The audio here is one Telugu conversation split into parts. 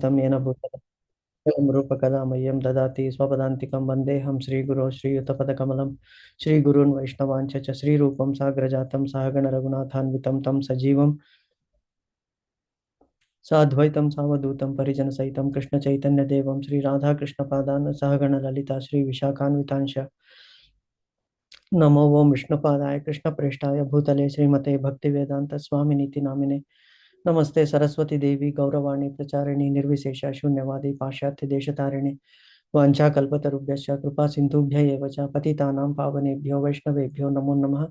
तं येन भूतलं रूपकदा मह्यं ददाति स्वपदान्तिकं वन्देऽहं श्रीगुरो श्रीयुतपदकमलं श्रीगुरून् वैष्णवांश्च च श्रीरूपं साग्रजातं सहगणरघुनाथान्वितं तं सजीवं साद्वैतं सावधूतं परिजनसहितं कृष्णचैतन्यदेवं श्रीराधाकृष्णपादान् सहगणललिता श्रीविशाखान्वितांश्च नमो ओं विष्णुपादाय कृष्णप्रेष्ठाय भूतले श्रीमते भक्तिवेदांत स्वामिनीति नामिने नमस्ते सरस्वती देवी गौरवाणी प्रचारिणी निर्विशेष शून्यवादी पाश्चात्य देशतारिणे वाञ्छाकल्पतरुभ्यश्च कृपा सिन्धुभ्य एव च पतितानां पावनेभ्यो वैष्णवेभ्यो नमो नमः।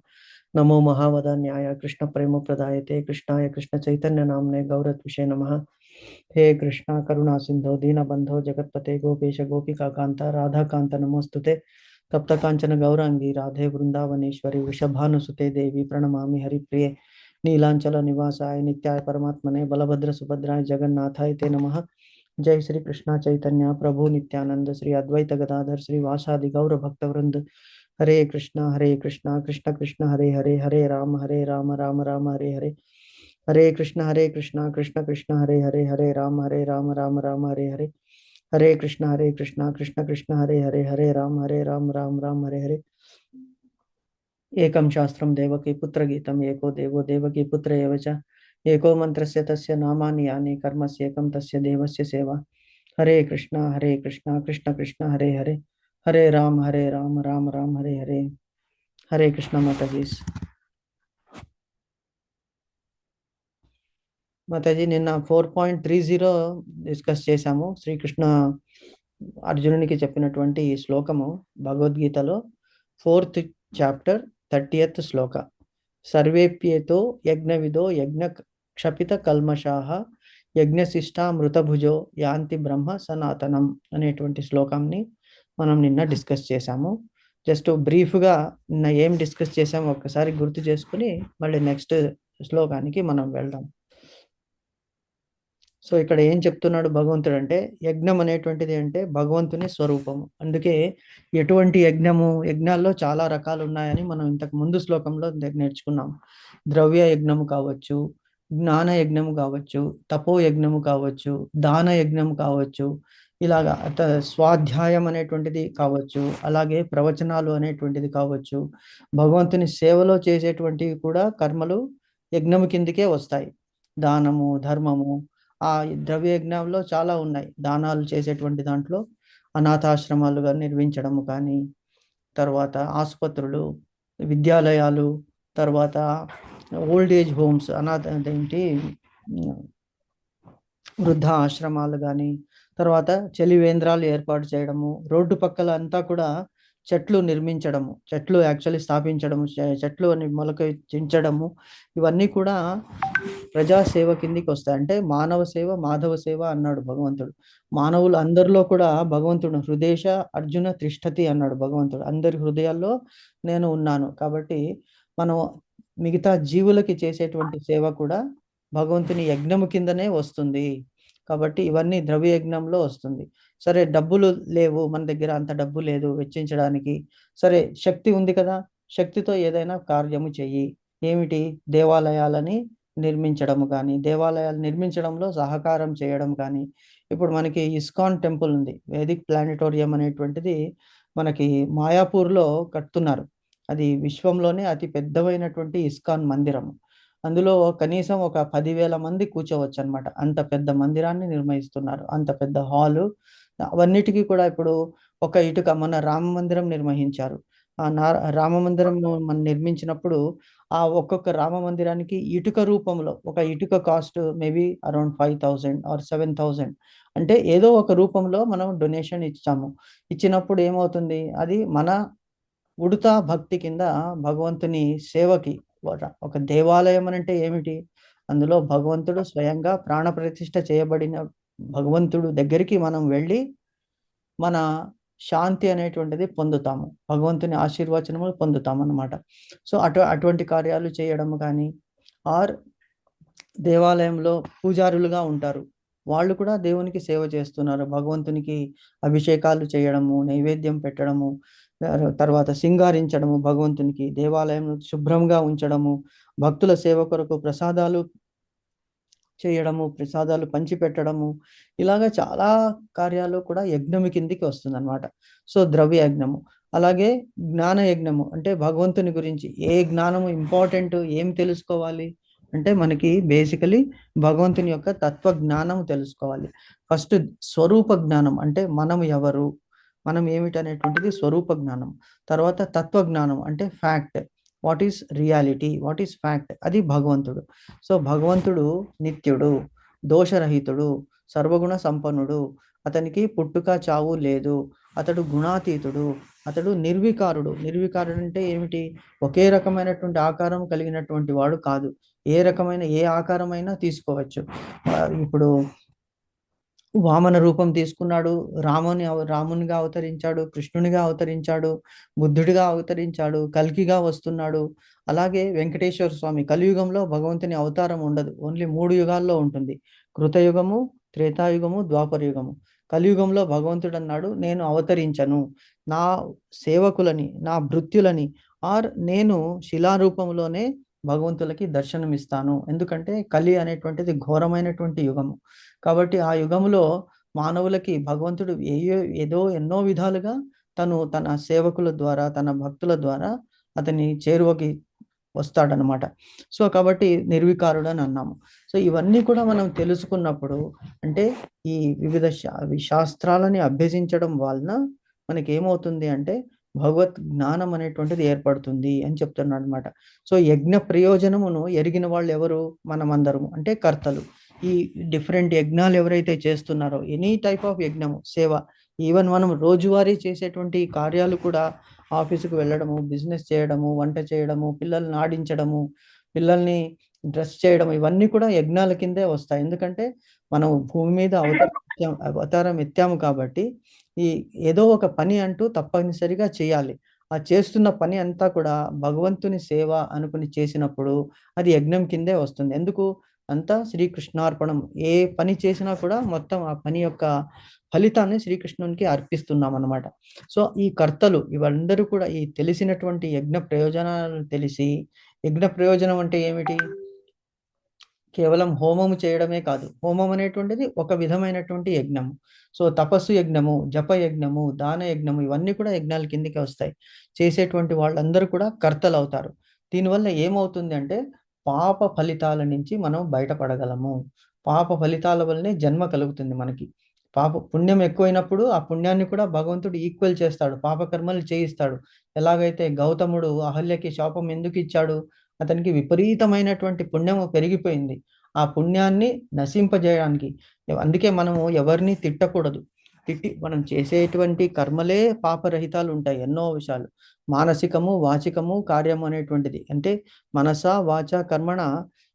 नमो महावदान्याय कृष्ण प्रेम प्रदायते कृष्णाय कृष्ण चैतन्य नामने गौरत्विषे नमः। हे कृष्णा करुणा सिंधो दीनबंधो जगतपते गोपेश गोपिका कांता राधा कांत नमोस्तुते। तप्त कांचन गौरांगी राधे वृंदावनेश्वरी वृषभानुसुते देवी प्रणमामि हरिप्रिये नीलांचल निवासाय नित्याय परमात्मने बलभद्र सुभद्राय जगन्नाथाय ते नमः। जय श्री कृष्णा चैतन्य प्रभु नित्यानंद श्री अद्वैत गदाधर श्री वासादि गौर भक्त वृंद हरे कृष्णा कृष्ण कृष्ण हरे हरे हरे राम राम हरे हरे हरे कृष्णा कृष्ण कृष्ण हरे हरे राम राम हरे हरे हरे कृष्णा कृष्ण कृष्ण हरे राम हरे हरे। एकं शास्त्रं देवकी पुत्र गीतम् एको देवो देवकी पुत्र एव च एको मंत्रस्य तस्य नामानि यानि कर्मस्येकं तस्य देवस्य सेवा। हरे कृष्णा कृष्ण कृष्ण हरे हरे हरे राम राम राम हरे हरे। हरे कृष्णा माताजी। మాతాజీ నిన్న 4.30 డిస్కస్ చేశాము. శ్రీకృష్ణ అర్జునునికి చెప్పినటువంటి ఈ శ్లోకము భగవద్గీతలో 4th చాప్టర్ 30th శ్లోక. సర్వేప్యేతో యజ్ఞవిదో యజ్ఞ క్షపిత కల్మషాః యజ్ఞశిష్టామృతభుజో యాంతి బ్రహ్మ సనాతనం అనేటువంటి శ్లోకంని మనం నిన్న డిస్కస్ చేశాము. జస్ట్ బ్రీఫ్గా నిన్న ఏం డిస్కస్ చేసామో ఒక్కసారి గుర్తు చేసుకుని మళ్ళీ నెక్స్ట్ శ్లోకానికి మనం వెళ్దాం. సో ఇక్కడ ఏం చెప్తున్నాడు భగవంతుడు అంటే యజ్ఞం అనేటువంటిది అంటే భగవంతుని స్వరూపము. అందుకే ఎటువంటి యజ్ఞాల్లో చాలా రకాలు ఉన్నాయని మనం ఇంతకు ముందు శ్లోకంలో నేర్చుకున్నాం. ద్రవ్య యజ్ఞము కావచ్చు, జ్ఞాన యజ్ఞము కావచ్చు, తపో యజ్ఞము కావచ్చు, దాన యజ్ఞము కావచ్చు, ఇలాగా స్వాధ్యాయం అనేటువంటిది కావచ్చు, అలాగే ప్రవచనాలు అనేటువంటిది కావచ్చు. భగవంతుని సేవలో చేసేటువంటివి కూడా కర్మలు యజ్ఞము కిందికే వస్తాయి. దానము, ధర్మము, ఆ ద్రవ్య యజ్ఞంలో చాలా ఉన్నాయి. దానాలు చేసేటువంటి దాంట్లో అనాథాశ్రమాలుగా నిర్మించడము కానీ, తర్వాత ఆసుపత్రులు, విద్యాలయాలు, తర్వాత ఓల్డ్ ఏజ్ హోమ్స్, ఏంటి వృద్ధ ఆశ్రమాలు కానీ, తర్వాత చలివేంద్రాలు ఏర్పాటు చేయడము, రోడ్డు పక్కల అంతా కూడా చెట్లు నిర్మించడము, చెట్లు యాక్చువల్లీ స్థాపించడము, చెట్లు మొలకెత్తించడము, ఇవన్నీ కూడా ప్రజాసేవ కిందికి వస్తాయి. అంటే మానవ సేవ మాధవ సేవ అన్నాడు భగవంతుడు. మానవులు అందరిలో కూడా భగవంతుడు హృదేశ అర్జున తిష్టతి అన్నాడు భగవంతుడు. అందరి హృదయాల్లో నేను ఉన్నాను. కాబట్టి మనం మిగతా జీవులకి చేసేటువంటి సేవ కూడా భగవంతుని యజ్ఞము కిందనే వస్తుంది. కాబట్టి ఇవన్నీ ద్రవ్య యజ్ఞంలో వస్తుంది. సరే, డబ్బులు లేవు, మన దగ్గర అంత డబ్బు లేదు వెచ్చించడానికి. సరే, శక్తి ఉంది కదా, శక్తితో ఏదైనా కార్యము చెయ్యి. ఏమిటి? దేవాలయాలని నిర్మించడము కానీ, దేవాలయాలు నిర్మించడంలో సహకారం చేయడం కానీ. ఇప్పుడు మనకి ఇస్కాన్ టెంపుల్ ఉంది, వేదిక్ ప్లానిటోరియం అనేటువంటిది మనకి మాయాపూర్లో కడుతున్నారు. అది విశ్వంలోనే అతి పెద్దవైనటువంటి ఇస్కాన్ మందిరం. అందులో కనీసం ఒక 10,000 మంది కూర్చోవచ్చు అనమాట. అంత పెద్ద మందిరాన్ని నిర్మిస్తున్నారు, అంత పెద్ద హాలు. అవన్నిటికీ కూడా ఇప్పుడు ఒక ఇటుక, మన రామ మందిరం నిర్మించారు. రామ మందిరం మనం నిర్మించినప్పుడు ఆ ఒక్కొక్క రామ మందిరానికి ఇటుక రూపంలో ఒక ఇటుక కాస్ట్ మేబీ అరౌండ్ 5,000 ఆర్ 7,000. అంటే ఏదో ఒక రూపంలో మనం డొనేషన్ ఇచ్చాము. ఇచ్చినప్పుడు ఏమవుతుంది, అది మన ఉడతా భక్తి కింద భగవంతుని సేవకి. ఒక దేవాలయం అంటే ఏమిటి? అందులో భగవంతుడు స్వయంగా ప్రాణ ప్రతిష్ఠ చేయబడిన భగవంతుడు దగ్గరికి మనం వెళ్ళి మన శాంతి అనేటువంటిది పొందుతాము, భగవంతుని ఆశీర్వచనములు పొందుతాము అన్నమాట. సో అటువంటి కార్యాలు చేయడము కానీ, ఆర్ దేవాలయంలో పూజారులుగా ఉంటారు, వాళ్ళు కూడా దేవునికి సేవ చేస్తున్నారు. భగవంతునికి అభిషేకాలు చేయడము, నైవేద్యం పెట్టడము, తర్వాత సింగారించడము, భగవంతునికి దేవాలయం శుభ్రంగా ఉంచడము, భక్తుల సేవ కొరకు ప్రసాదాలు చేయడము, ప్రసాదాలు పంచిపెట్టడము, ఇలాగ చాలా కార్యాలు కూడా యజ్ఞము కిందికి వస్తుందన్నమాట. సో ద్రవ్య యజ్ఞము. అలాగే జ్ఞాన యజ్ఞము అంటే భగవంతుని గురించి ఏ జ్ఞానము ఇంపార్టెంట్, ఏం తెలుసుకోవాలి అంటే మనకి బేసికలీ భగవంతుని యొక్క తత్వ జ్ఞానం తెలుసుకోవాలి. ఫస్ట్ స్వరూప జ్ఞానం అంటే మనం ఎవరు, మనం ఏమిటి అనేటువంటిది స్వరూప జ్ఞానం. తర్వాత తత్వ జ్ఞానం అంటే fact, what is reality, what is fact, అది భగవంతుడు. సో భగవంతుడు నిత్యుడు, దోషరహితుడు, సర్వగుణ సంపన్నుడు, అతనికి పుట్టుక చావు లేదు, అతడు గుణాతీతుడు, అతడు నిర్వికారుడు. నిర్వికారుడు అంటే ఏమిటి? ఒకే రకమైనటువంటి ఆకారం కలిగినటువంటి వాడు కాదు, ఏ రకమైన ఏ ఆకారమైనా తీసుకోవచ్చు. ఇప్పుడు వామన రూపం తీసుకున్నాడు, రామునిగా అవతరించాడు, కృష్ణునిగా అవతరించాడు, బుద్ధుడిగా అవతరించాడు, కల్కిగా వస్తున్నాడు. అలాగే వెంకటేశ్వర స్వామి కలియుగంలో భగవంతుని అవతారం ఉండదు, ఓన్లీ 3 యుగాల్లో ఉంటుంది: కృతయుగము, త్రేతాయుగము, ద్వాపరయుగము. కలియుగంలో భగవంతుడు అన్నాడు, నేను అవతరించను, నా సేవకులని, నా భృత్యులని, నేను శిలారూపంలోనే భగవంతులకి దర్శనమిస్తాను. ఎందుకంటే కలి అనేటువంటిది ఘోరమైనటువంటి యుగము. కాబట్టి ఆ యుగంలో మానవులకి భగవంతుడు ఏదో ఎన్నో విధాలుగా తన సేవకుల ద్వారా, తన భక్తుల ద్వారా అతని చేరువకి వస్తాడనమాట. సో కాబట్టి నిర్వికారుడు అని అన్నాము. సో ఇవన్నీ కూడా మనం తెలుసుకున్నప్పుడు అంటే ఈ వివిధ శాస్త్రాలని అభ్యసించడం వలన మనకి ఏమవుతుంది అంటే భగవత్ జ్ఞానం అనేటువంటిది ఏర్పడుతుంది అని చెప్తున్నాడు అనమాట. సో యజ్ఞ ప్రయోజనమును ఎరిగిన వాళ్ళు ఎవరు? మనమందరము, అంటే కర్తలు. ఈ డిఫరెంట్ యజ్ఞాలు ఎవరైతే చేస్తున్నారో, ఎనీ టైప్ ఆఫ్ యజ్ఞము, సేవ, ఈవెన్ మనం రోజువారీ చేసేటువంటి కార్యాలు కూడా, ఆఫీసుకు వెళ్ళడము, బిజినెస్ చేయడము, వంట చేయడము, పిల్లల్ని ఆడించడము, పిల్లల్ని డ్రెస్ చేయడం, ఇవన్నీ కూడా యజ్ఞాల కిందే వస్తాయి. ఎందుకంటే మనం భూమి మీద అవతారం ఎత్తాము కాబట్టి ఈ ఏదో ఒక పని అంటూ తప్పనిసరిగా చేయాలి. ఆ చేస్తున్న పని అంతా కూడా భగవంతుని సేవ అనుకుని చేసినప్పుడు అది యజ్ఞం కిందే వస్తుంది. ఎందుకు? అంతా శ్రీకృష్ణార్పణం. ఏ పని చేసినా కూడా మొత్తం ఆ పని యొక్క ఫలితాన్ని శ్రీకృష్ణునికి అర్పిస్తున్నాం అన్నమాట. సో ఈ కర్తలు ఇవందరూ కూడా ఈ తెలిసినటువంటి యజ్ఞ ప్రయోజనాలను తెలిసి, యజ్ఞ ప్రయోజనం అంటే ఏమిటి? కేవలం హోమము చేయడమే కాదు. హోమం అనేటువంటిది ఒక విధమైనటువంటి యజ్ఞము. సో తపస్సు యజ్ఞము, జప యజ్ఞము, దాన యజ్ఞము, ఇవన్నీ కూడా యజ్ఞాల కిందకే వస్తాయి. చేసేటువంటి వాళ్ళందరూ కూడా కర్తలు అవుతారు. దీనివల్ల ఏమవుతుంది అంటే పాప ఫలితాల నుంచి మనం బయటపడగలము. పాప ఫలితాల వల్లనే జన్మ కలుగుతుంది మనకి. పుణ్యం ఎక్కువైనప్పుడు ఆ పుణ్యాన్ని కూడా భగవంతుడు ఈక్వల్ చేస్తాడు, పాపకర్మలు చేయిస్తాడు. ఎలాగైతే గౌతముడు అహల్యకి శాపం ఎందుకు ఇచ్చాడు? అతనికి విపరీతమైనటువంటి పుణ్యము పెరిగిపోయింది. ఆ పుణ్యాన్ని నశింపజేయడానికి. అందుకే మనము ఎవరిని తిట్టకూడదు. మనం చేసేటువంటి కర్మలే పాపరహితాలు ఉంటాయి. ఎన్నో విషయాలు, మానసికము, వాచికము, కార్యము అనేటువంటిది అంటే మనస వాచ కర్మణ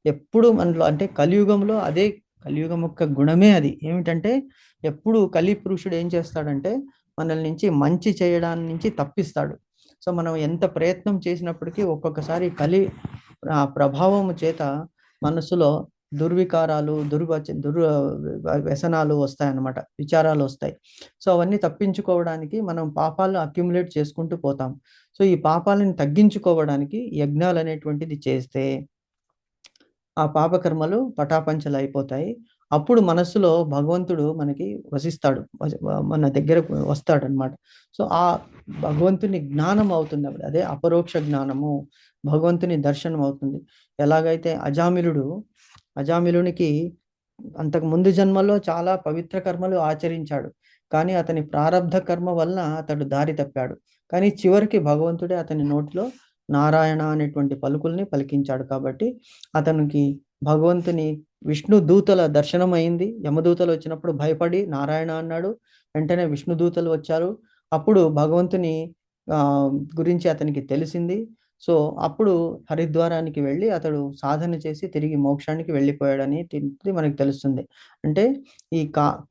ఎప్పుడు మనలో, అంటే కలియుగంలో అదే, కలియుగం యొక్క గుణమే అది. ఏమిటంటే ఎప్పుడు కలి పురుషుడు ఏం చేస్తాడంటే మనల్ని నుంచి మంచి చేయడాన్ని నుంచి తప్పిస్తాడు. సో మనం ఎంత ప్రయత్నం చేసినప్పటికీ ఒక్కొక్కసారి కలి ప్రభావం చేత మనసులో దుర్వికారాలు, వ్యసనాలు వస్తాయన్నమాట, విచారాలు వస్తాయి. సో అవన్నీ తప్పించుకోవడానికి మనం పాపాలను అక్యుములేట్ చేసుకుంటూ పోతాం. సో ఈ పాపాలను తగ్గించుకోవడానికి యజ్ఞాలు అనేటువంటిది చేస్తే ఆ పాపకర్మలు పటాపంచలు అయిపోతాయి. అప్పుడు మనస్సులో భగవంతుడు మనకి వసిస్తాడు, మన దగ్గరకు వస్తాడు అనమాట. సో ఆ భగవంతుని జ్ఞానం అవుతుంది అప్పుడు, అదే అపరోక్ష జ్ఞానము, భగవంతుని దర్శనం అవుతుంది. ఎలాగైతే అజామిలునికి అంతకు ముందు జన్మలో చాలా పవిత్ర కర్మలు ఆచరించాడు, కానీ అతని ప్రారబ్ధ కర్మ వలన అతడు దారి తప్పాడు. కానీ చివరికి భగవంతుడే అతని నోటిలో నారాయణ అనేటువంటి పలుకుల్ని పలికించాడు. కాబట్టి అతనికి భగవంతుని విష్ణు దూతల దర్శనం అయింది. యమదూతలు వచ్చినప్పుడు భయపడి నారాయణ అన్నాడు. వెంటనే విష్ణు దూతలు వచ్చారు. అప్పుడు భగవంతుని గురించి అతనికి తెలిసింది. సో అప్పుడు హరిద్వారానికి వెళ్ళి అతడు సాధన చేసి తిరిగి మోక్షానికి వెళ్ళిపోయాడని మనకి తెలుస్తుంది. అంటే ఈ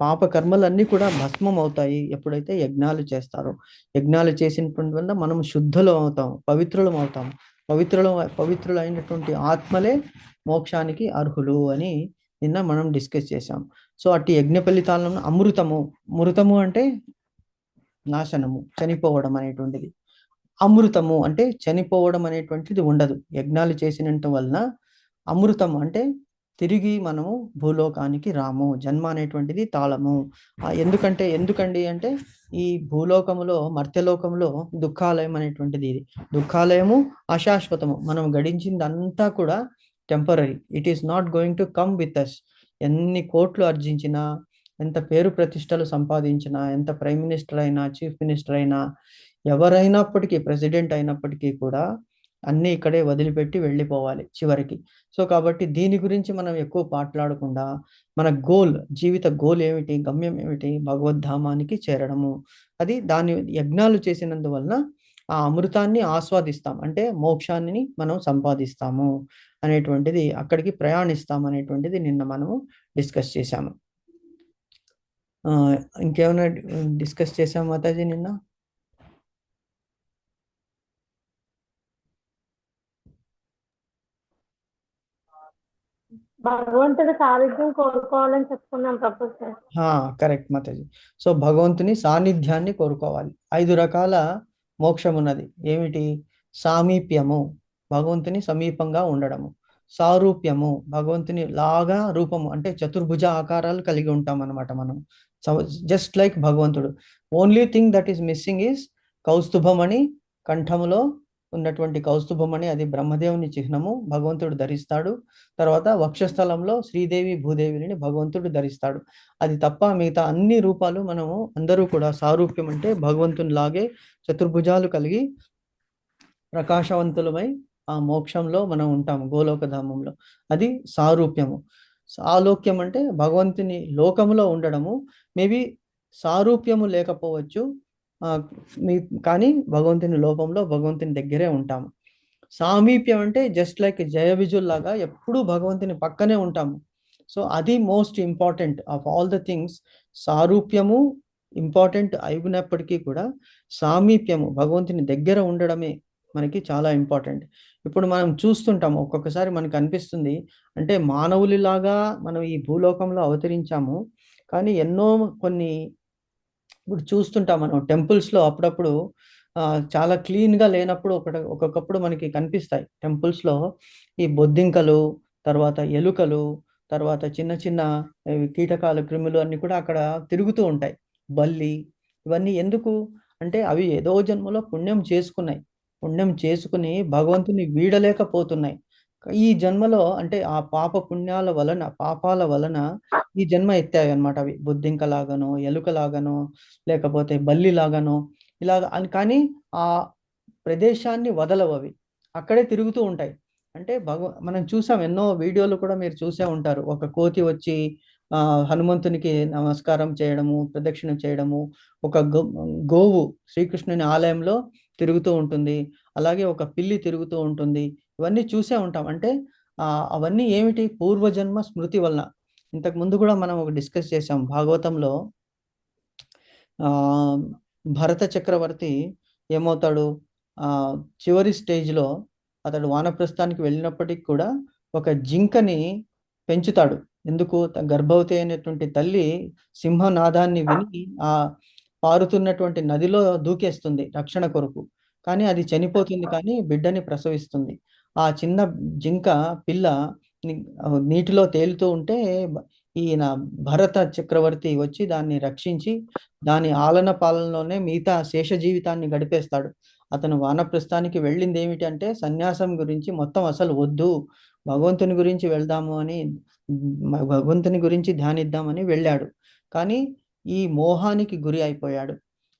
పాప కర్మలన్నీ కూడా భస్మం అవుతాయి ఎప్పుడైతే యజ్ఞాలు చేస్తారో. యజ్ఞాలు చేసినటువంటి వల్ల మనం శుద్ధులం అవుతాం, పవిత్రులం అవుతాం. పవిత్రులైనటువంటి ఆత్మలే మోక్షానికి అర్హులు అని నిన్న మనం డిస్కస్ చేసాం. సో అట్టి యజ్ఞ ఫలితాలను మృతము అంటే నాశనము, చనిపోవడం అనేటువంటిది. అమృతము అంటే చనిపోవడం అనేటువంటిది ఉండదు. యజ్ఞాలు చేసినంత వలన అమృతం అంటే తిరిగి మనము భూలోకానికి రాము. జన్మ అనేటువంటిది తాళము. ఎందుకండి అంటే ఈ భూలోకములో, మర్త్యలోకములో దుఃఖాలయం అనేటువంటిది ఇది. దుఃఖాలయము అశాశ్వతము. మనం గడించిందంతా కూడా temporary. It is not going to come with us. ఎన్ని కోట్లు ఆర్జించినా, ఎంత పేరు ప్రతిష్టలు సంపాదించినా, ఎంత ప్రైమ్ మినిస్టర్ అయినా, చీఫ్ మినిస్టర్ అయినా, ఎవరైనప్పటికీ, ప్రెసిడెంట్ అయినప్పటికీ కూడా అన్నీ ఇక్కడే వదిలిపెట్టి వెళ్ళిపోవాలి చివరికి. సో కాబట్టి దీని గురించి మనం ఎక్కువ మాట్లాడకుండా, మన జీవిత గోల్ ఏమిటి, గమ్యం ఏమిటి, భగవద్ధామానికి చేరడము. అది దాని యజ్ఞాలు చేసినందువలన ఆ అమృతాన్ని ఆస్వాదిస్తాం, అంటే మోక్షాన్ని మనం సంపాదిస్తాము అనేటువంటిది, అక్కడికి ప్రయాణిస్తాం అనేటువంటిది నిన్న మనము డిస్కస్ చేశాము. ఇంకేమైనా డిస్కస్ చేసాం మాతాజీ నిన్న? భగవంతుడి సాన్నిధ్యం కోరుకోవాలని చెప్పుకున్నాం ప్రొఫెసర్. కరెక్ట్ మాతాజీ. సో భగవంతుని సాన్నిధ్యాన్ని కోరుకోవాలి. 5 రకాల మోక్షం ఉన్నది. ఏమిటి? సామీప్యము, భగవంతుని సమీపంగా ఉండడము. సారూప్యము, భగవంతుని లాగా రూపము, అంటే చతుర్భుజ ఆకారాలు కలిగి ఉంటాం అన్నమాట మనం, జస్ట్ లైక్ భగవంతుడు. Only thing that is missing is కౌస్తుభమణి. కంఠములో ఉన్నటువంటి కౌస్తుభమణి, అది బ్రహ్మదేవుని చిహ్నము, భగవంతుడు ధరిస్తాడు. తర్వాత వక్షస్థలంలో శ్రీదేవి భూదేవిని భగవంతుడు ధరిస్తాడు. అది తప్ప మిగతా అన్ని రూపాలు మనము అందరూ కూడా సారూప్యం, అంటే భగవంతుని లాగే చతుర్భుజాలు కలిగి ప్రకాశవంతులమై ఆ మోక్షంలో మనం ఉంటాము, గోలోకధామంలో. అది సారూప్యము. సాలోక్యం అంటే భగవంతుని లోకములో ఉండడము. మేబీ సారూప్యము లేకపోవచ్చు, కానీ భగవంతుని లోకంలో, భగవంతుని దగ్గరే ఉంటాము. సామీప్యం అంటే జస్ట్ లైక్ జయ విజుల్లాగా ఎప్పుడూ భగవంతుని పక్కనే ఉంటాము. సో అది most important of all the things. సారూప్యము ఇంపార్టెంట్ అయినప్పటికీ కూడా సామీప్యము, భగవంతుని దగ్గర ఉండడమే మనకి చాలా ఇంపార్టెంట్. ఇప్పుడు మనం చూస్తుంటాము, ఒక్కొక్కసారి మనకు అనిపిస్తుంది, అంటే మానవులిలాగా మనం ఈ భూలోకంలో అవతరించాము, కానీ ఎన్నో కొన్ని ఇప్పుడు చూస్తుంటాం మనం టెంపుల్స్లో అప్పుడప్పుడు చాలా క్లీన్గా లేనప్పుడు ఒక్కొక్కప్పుడు మనకి కనిపిస్తాయి టెంపుల్స్లో ఈ బొద్దింకలు, తర్వాత ఎలుకలు, తర్వాత చిన్న చిన్న కీటకాలు, క్రిములు అన్ని కూడా అక్కడ తిరుగుతూ ఉంటాయి. బల్లి, ఇవన్నీ ఎందుకు అంటే అవి ఏదో జన్మలో పుణ్యం చేసుకున్నాయి. పుణ్యం చేసుకుని భగవంతుని వీడలేకపోతున్నాయి. ఈ జన్మలో అంటే ఆ పుణ్యాల వలన, పాపాల వలన ఈ జన్మ ఎత్తాయి అన్నమాట. అవి బొద్దింకలాగానో, ఎలుకలాగానో, లేకపోతే బల్లిలాగానో ఇలాగ అని. కానీ ఆ ప్రదేశాన్ని వదలవు అవి, అక్కడే తిరుగుతూ ఉంటాయి. అంటే మనం చూసాం, ఎన్నో వీడియోలు కూడా మీరు చూసే ఉంటారు. ఒక కోతి వచ్చి హనుమంతునికి నమస్కారం చేయడము, ప్రదక్షిణ చేయడము. ఒక గోవు శ్రీకృష్ణుని ఆలయంలో తిరుగుతూ ఉంటుంది. అలాగే ఒక పిల్లి తిరుగుతూ ఉంటుంది. ఇవన్నీ చూసే ఉంటాం. అంటే అవన్నీ ఏమిటి? పూర్వజన్మ స్మృతి వలన. ఇంతకు ముందు కూడా మనం ఒక డిస్కస్ చేసాం భాగవతంలో. భరత చక్రవర్తి ఏమవుతాడు? చివరి స్టేజ్లో అతడు వానప్రస్థానికి వెళ్ళినప్పటికీ కూడా ఒక జింకని పెంచుతాడు. ఎందుకు? గర్భవతి అయినటువంటి తల్లి సింహనాదాన్ని విని ఆ పారుతున్నటువంటి నదిలో దూకేస్తుంది రక్షణ కొరకు. కానీ అది చనిపోతుంది, కానీ బిడ్డని ప్రసవిస్తుంది. ఆ చిన్న జింక పిల్ల నీటిలో తేలుతూ ఉంటే ఈయన భరత చక్రవర్తి వచ్చి దాన్ని రక్షించి దాని ఆలన పాలనలోనే మిగతా శేష జీవితాన్ని గడిపేస్తాడు. అతను వానప్రస్థానికి వెళ్ళింది ఏమిటి అంటే సన్యాసం గురించి మొత్తం అసలు వద్దు, భగవంతుని గురించి వెళ్దాము అని, భగవంతుని గురించి ధ్యానిద్దామని వెళ్ళాడు. కానీ ఈ మోహానికి గురి అయిపోయాడు.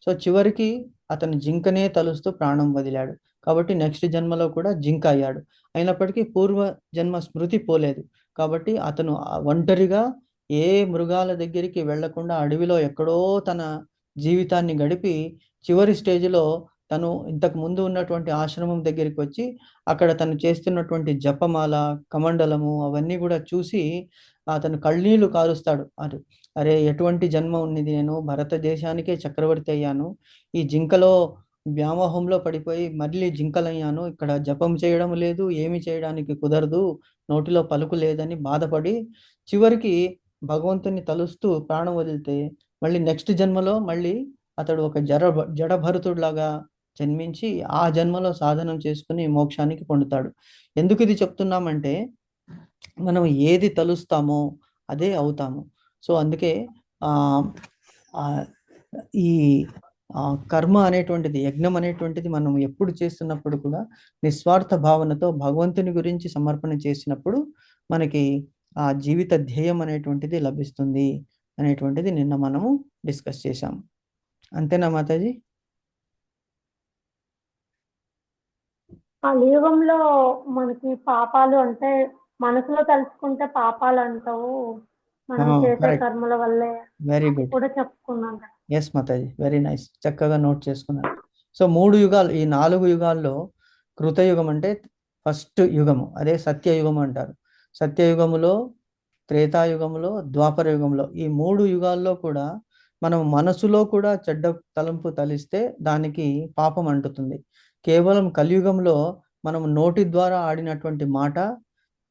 సో చివరికి అతను జింకనే తలుస్తూ ప్రాణం వదిలాడు. కాబట్టి నెక్స్ట్ జన్మలో కూడా జింక అయ్యాడు. అయినప్పటికీ పూర్వ జన్మ స్మృతి పోలేదు. కాబట్టి అతను ఒంటరిగా ఏ మృగాల దగ్గరికి వెళ్లకుండా అడవిలో ఎక్కడో తన జీవితాన్ని గడిపి చివరి స్టేజ్లో తను ఇంతకు ముందు ఉన్నటువంటి ఆశ్రమం దగ్గరికి వచ్చి అక్కడ తను చేస్తున్నటువంటి జపమాల, కమండలము అవన్నీ కూడా చూసి అతను కళ్ళనీళ్లు కారుస్తాడు. అరే ఎటువంటి జన్మ ఉన్నది, నేను భారతదేశానికే చక్రవర్తి అయ్యాను, ఈ జింకలో వ్యామోహంలో పడిపోయి మళ్ళీ జింకలయ్యాను, ఇక్కడ జపం చేయడం లేదు, ఏమి చేయడానికి కుదరదు, నోటిలో పలుకు లేదని బాధపడి చివరికి భగవంతుని తలుస్తూ ప్రాణం వదిలితే మళ్ళీ నెక్స్ట్ జన్మలో మళ్ళీ అతడు ఒక జడభరతుడిలాగా జన్మించి ఆ జన్మలో సాధనం చేసుకుని మోక్షానికి పొందుతాడు. ఎందుకు ఇది చెప్తున్నామంటే మనం ఏది తలుస్తామో అదే అవుతాము. సో అందుకే ఆ ఆ, ఈ కర్మ అనేటువంటిది, యజ్ఞం అనేటువంటిది మనం ఎప్పుడు చేస్తున్నప్పుడు కూడా నిస్వార్థ భావనతో భగవంతుని గురించి సమర్పణ చేసినప్పుడు మనకి ఆ జీవిత ధ్యేయం అనేటువంటిది లభిస్తుంది అనేటువంటిది నిన్న మనము డిస్కస్ చేశాం. అంతేనా మాతాజీ? కలియుగంలో మనకి పాపాలు అంటే మనసులో తలుచుకుంటే పాపాలు అంటావు, మనం చేసే కరెక్ట్, కర్మల వల్లే వెరీ అని గుడ్. కూడా చెప్పుకున్నాం కదా. ఎస్ మాతాజీ, వెరీ నైస్, చక్కగా నోట్ చేసుకున్నారు. సో 3 యుగాలు, ఈ 4 యుగాల్లో కృతయుగం అంటే ఫస్ట్ యుగము, అదే సత్యయుగం అంటారు. సత్యయుగములో, త్రేతాయుగములో, ద్వాపర యుగంలో, ఈ 3 యుగాల్లో కూడా మనం మనసులో కూడా చెడ్డ తలంపు తలిస్తే దానికి పాపం అంటుతుంది. కేవలం కలియుగంలో మనం నోటి ద్వారా ఆడినటువంటి మాట,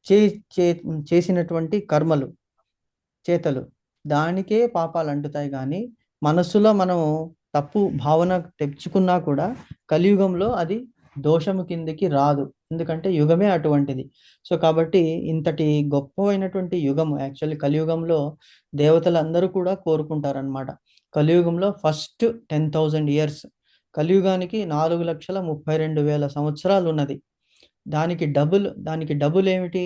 చే చేసినటువంటి కర్మలు, చేతలు, దానికే పాపాలు అంటుతాయి. కానీ మనస్సులో మనం తప్పు భావన తెచ్చుకున్నా కూడా కలియుగంలో అది దోషము కిందికి రాదు, ఎందుకంటే యుగమే అటువంటిది. సో కాబట్టి ఇంతటి గొప్పమైనటువంటి యుగము యాక్చువల్లీ కలియుగంలో దేవతలందరూ కూడా కోరుకుంటారనమాట. కలియుగంలో ఫస్ట్ 10,000 ఇయర్స్, కలియుగానికి 4,32,000 సంవత్సరాలు ఉన్నది. దానికి డబుల్ ఏమిటి?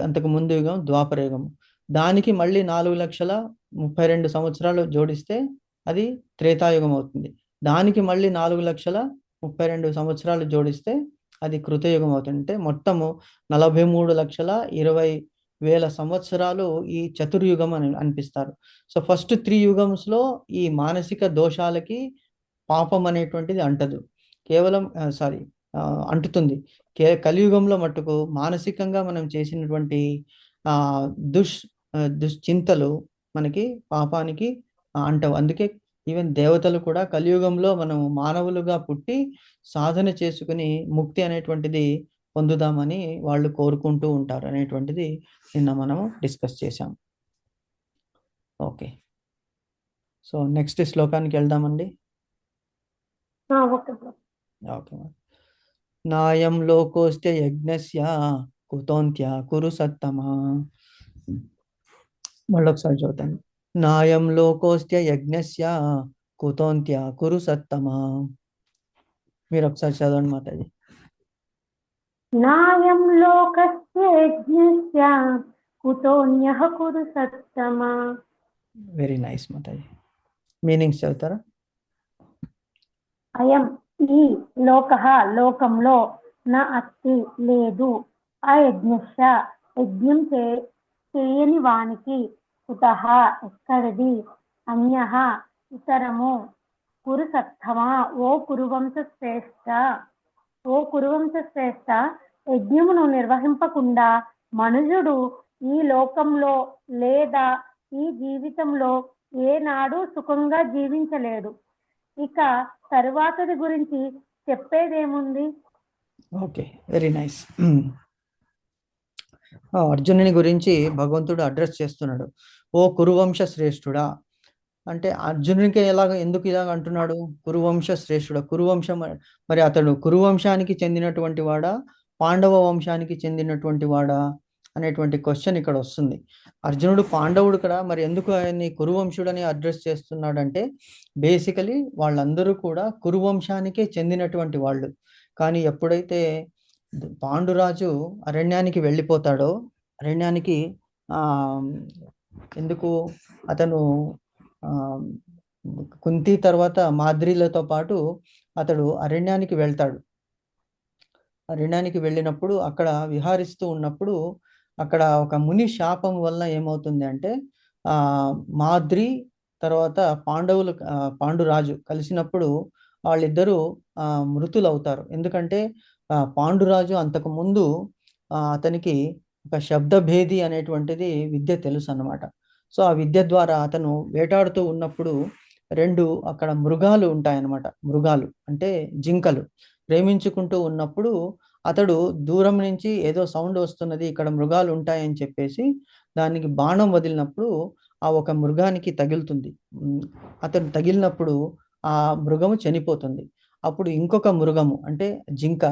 అంతకు ముందు యుగం ద్వాపర యుగం. దానికి మళ్ళీ 4,32,000 జోడిస్తే అది త్రేతాయుగం అవుతుంది. దానికి మళ్ళీ 4,32,000 జోడిస్తే అది కృతయుగం అవుతుంది. అంటే మొత్తము 43,20,000 సంవత్సరాలు ఈ చతుర్యుగం అని అనిపిస్తారు. సో ఫస్ట్ 3 యుగమ్స్లో ఈ మానసిక దోషాలకి పాపం అనేటువంటిది అంటదు, కేవలం సారీ అంటుతుంది. కలియుగంలో మట్టుకు మానసికంగా మనం చేసినటువంటి ఆ దుష్ దుశ్చింతలు మనకి పాపానికి అంటవు. అందుకే ఈవెన్ దేవతలు కూడా కలియుగంలో మనం మానవులుగా పుట్టి సాధన చేసుకుని ముక్తి అనేటువంటిది పొందుదామని వాళ్ళు కోరుకుంటూ ఉంటారు అనేటువంటిది నిన్న మనము డిస్కస్ చేశాం. ఓకే, సో నెక్స్ట్ శ్లోకానికి వెళ్దామండి. Okay bro. ఓకే, నాయం లోకోస్త్య యజ్ఞస్య కుతోంత్య కురు సత్తమా. మళ్ళీ ఒకసారి చదువుతాను. నాయం లోకోస్త్య యజ్ఞస్య కుతోంత్య కురు సత్తమా. మీరు ఒకసారి చదవండి మాతాజీ. నాయం లోకస్య యజ్ఞస్య కుతోన్యః కురు సత్తమా. వెరీ నైస్ మాతాజీ. మీనింగ్స్ చదువుతారా? అయం ఈ లోకః లోకంలో, నా అస్తి లేదు, ఆ యజ్ఞస్య యజ్ఞం చేయని వానికి, కుతః ఎక్కడిది, అన్యః ఇతరము, కురు సత్తమా ఓ కురువంశ శ్రేష్ఠ, యజ్ఞమును నిర్వహింపకుండా మనుజుడు ఈ లోకంలో లేదా ఈ జీవితంలో ఏనాడు సుఖంగా జీవించలేడు. ఇక తరువాతది గురించి చెప్పేదేముంది? Okay, very nice. అర్జునుని గురించి భగవంతుడు అడ్రస్ చేస్తున్నాడు. ఓ కురువంశ శ్రేష్ఠుడా అంటే అర్జునునికి ఎందుకు ఇలాగ అంటున్నాడు? కురువంశ శ్రేష్ఠుడా, కురువంశం మరి అతడు కురువంశానికి చెందినటువంటి వాడా, పాండవ వంశానికి చెందినటువంటి వాడా అనేటువంటి క్వశ్చన్ ఇక్కడ వస్తుంది. అర్జునుడు పాండవుడు కదా, మరి ఎందుకు ఆయన్ని కురువంశుడని అడ్రస్ చేస్తున్నాడంటే బేసికలీ వాళ్ళందరూ కూడా కురువంశానికే చెందినటువంటి వాళ్ళు. కానీ ఎప్పుడైతే పాండురాజు అరణ్యానికి వెళ్ళిపోతాడో, అరణ్యానికి ఆ ఎందుకు అతను ఆ కుంతి తర్వాత మాద్రీలతో పాటు అతడు అరణ్యానికి వెళ్తాడు. అరణ్యానికి వెళ్ళినప్పుడు అక్కడ విహారిస్తూ ఉన్నప్పుడు అక్కడ ఒక ముని శాపం వల్ల ఏమవుతుంది అంటే మాద్రి తర్వాత పాండురాజు కలిసినప్పుడు వాళ్ళిద్దరూ మృతులు అవుతారు. ఎందుకంటే పాండురాజు అంతకు ముందు అతనికి ఒక శబ్దభేది అనేటువంటిది విద్య తెలుసు అన్నమాట. సో ఆ విద్య ద్వారా అతను వేటాడుతూ ఉన్నప్పుడు అక్కడ మృగాలు ఉంటాయన్నమాట. మృగాలు అంటే జింకలు ప్రేమించుకుంటూ ఉన్నప్పుడు అతడు దూరం నుంచి ఏదో సౌండ్ వస్తున్నది, ఇక్కడ మృగాలు ఉంటాయని చెప్పేసి దానికి బాణం వదిలినప్పుడు ఆ ఒక మృగానికి తగులుతుంది. అతడు తగిలినప్పుడు ఆ మృగము చనిపోతుంది. అప్పుడు ఇంకొక మృగము అంటే జింక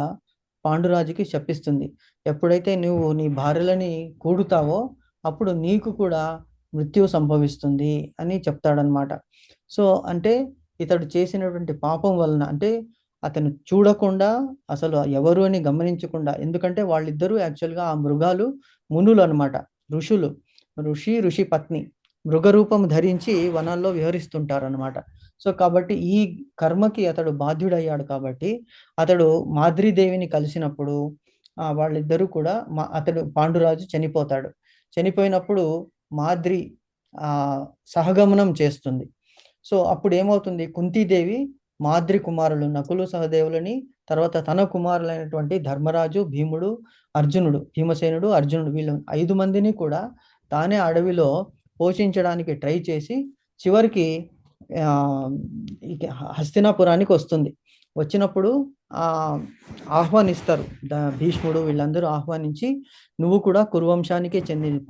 పాండురాజుకి శపిస్తుంది. ఎప్పుడైతే నువ్వు నీ భార్యలని కూడుతావో అప్పుడు నీకు కూడా మృత్యువు సంభవిస్తుంది అని చెప్తాడనమాట. సో అంటే ఇతడు చేసినటువంటి పాపం వలన, అంటే అతను చూడకుండా అసలు ఎవరు అని గమనించకుండా, ఎందుకంటే వాళ్ళిద్దరూ యాక్చువల్గా ఆ మృగాలు మునులు అనమాట, ఋషులు, ఋషి పత్ని మృగరూపం ధరించి వనాల్లో విహరిస్తుంటారనమాట. సో కాబట్టి ఈ కర్మకి అతడు బాధ్యుడయ్యాడు కాబట్టి అతడు మాద్రీదేవిని కలిసినప్పుడు వాళ్ళిద్దరూ కూడా అతడు పాండురాజు చనిపోతాడు. చనిపోయినప్పుడు మాద్రి సహగమనం చేస్తుంది. సో అప్పుడు ఏమవుతుంది, కుంతీదేవి మాద్రి కుమారులు నకులు సహదేవులని, తర్వాత తన కుమారులైనటువంటి ధర్మరాజు, భీముడు, అర్జునుడు, భీమసేనుడు, అర్జునుడు, వీళ్ళు 5 మందిని కూడా తానే అడవిలో పోషించడానికి ట్రై చేసి చివరికి హస్తినాపురానికి వస్తుంది. వచ్చినప్పుడు ఆహ్వానిస్తారు భీష్ముడు, వీళ్ళందరూ ఆహ్వానించి నువ్వు కూడా కురువంశానికే చెందింది,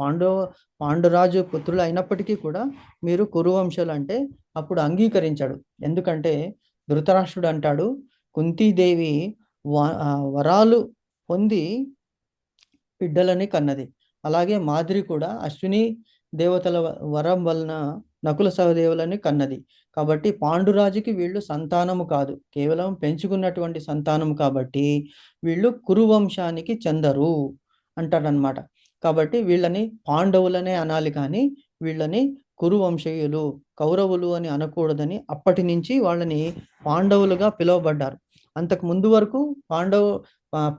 పాండురాజు పుత్రులు అయినప్పటికీ కూడా మీరు కురువంశాలు అంటే అప్పుడు అంగీకరించాడు. ఎందుకంటే ధృతరాష్ట్రుడు అంటాడు, కుంతీదేవి వరాలు పొంది బిడ్డలని కన్నది, అలాగే మాద్రి కూడా అశ్విని దేవతల వరం వలన నకుల సహదేవులని కన్నది. కాబట్టి పాండురాజుకి వీళ్ళు సంతానము కాదు, కేవలం పెంచుకున్నటువంటి సంతానం, కాబట్టి వీళ్ళు కురువంశానికి చెందరు అంటాడనమాట. కాబట్టి వీళ్ళని పాండవులనే అనాలి, కానీ వీళ్ళని కురువంశీయులు, కౌరవులు అని అనకూడదని అప్పటి నుంచి వాళ్ళని పాండవులుగా పిలువబడ్డారు. అంతకు ముందు వరకు